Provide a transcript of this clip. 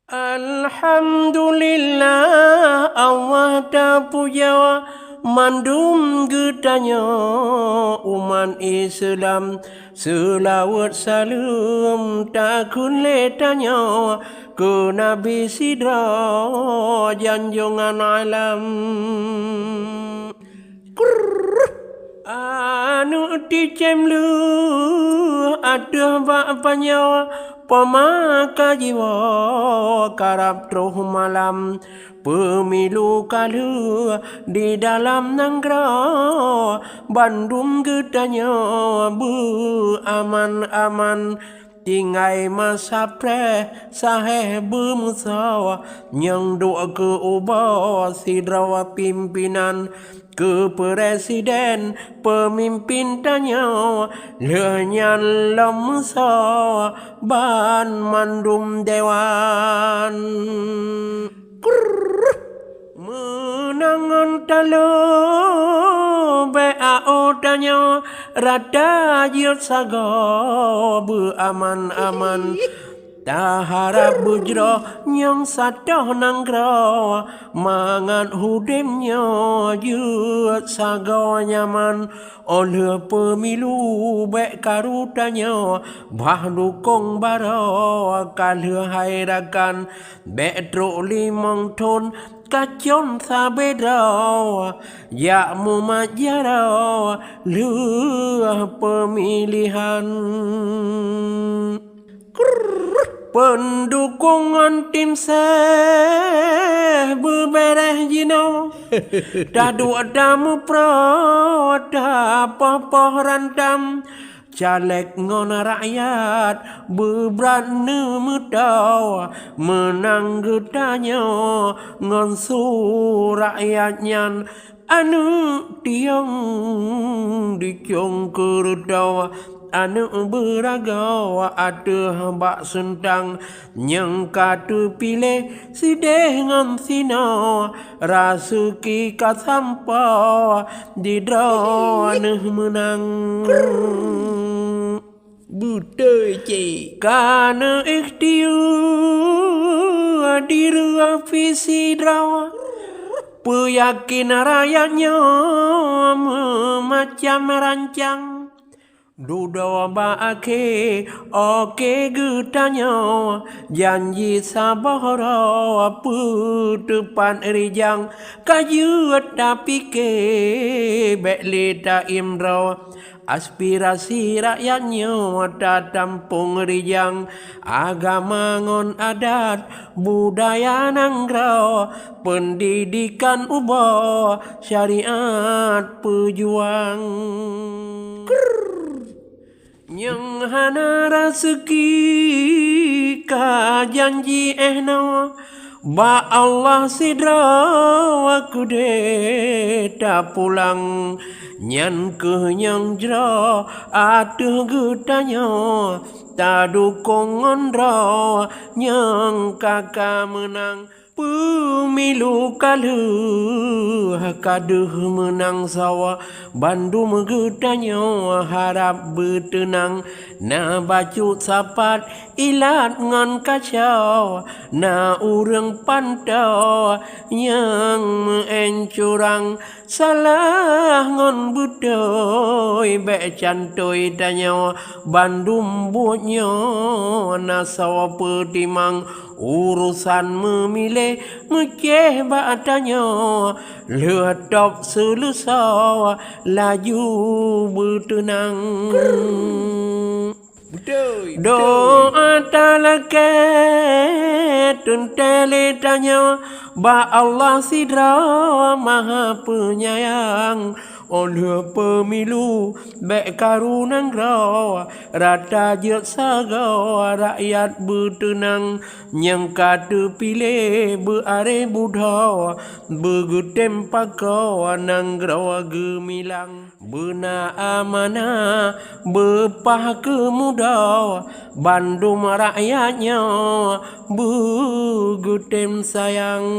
Alhamdulillah Allah dah puja mandum getanya umat Islam selawat salam takun letanya ke Nabi Sidra janjungan alam. Anu ticem lu ada bapanya pemaka jiwa karab troh malam pemilu kalu di dalam nanggra Bandung getanya bu aman-aman tinggai masa pre saheh bermusawa yang doa ke ubah sidrawa pimpinan ke presiden pemimpin tanya lenyan lemsa ban mandum dewan menangan talo BAO tanya rada jil sago aman-aman tak harap bujro nyong satoh nangro mangan hudemnya jut sago nyaman oleh pemilu bek karutanya bah dukung baro kalih hairakan bek truk limang ton kacon sabeda ya mumajara luah pemilihan pendukungan tim berbereh jino dadu adamu pro popoh rantam caleg ngon rakyat beberani muda menang getanya ngon su rakyatnya anu tiang dicong kerudawa anu beragawa ada bak sentang yang katu pilih si dengan sino rasuki kasampa di drone menang buta cik kana ikhtiar di ruang visi drawa peyakin rakyatnya macam rancang Duda baake oke getanya janji sabara putepan rijang kayu tapi ke beklita imro aspirasi rakyatnya tak tampung rijang agama ngon adat budaya nangro pendidikan ubah syariat pejuang yang hana rezeki ka janji nawa ba Allah sidra aku deta pulang nyan ke nyang jra atuh getanya ta dukung ondra nyang kakak menang pemilu kalu kaduh menang sawa Bandung getanya harap bertenang na bacut sapat ilat ngan kacau na urang pantau yang mencurang salah ngon budoy bek cantoi tanya Bandung buatnya na sawa petimang urusan memilih mekeh batanya letop selusa laju bertenang doa talake tuntele tanya ba Allah sidra maha penyayang oleh pemilu bek karunang raw rata jut saga rakyat bertenang yang kata pilih berare buddha begutem pakau nang rawa gemilang bena amanah bepah kemuda Bandung rakyatnya begutem sayang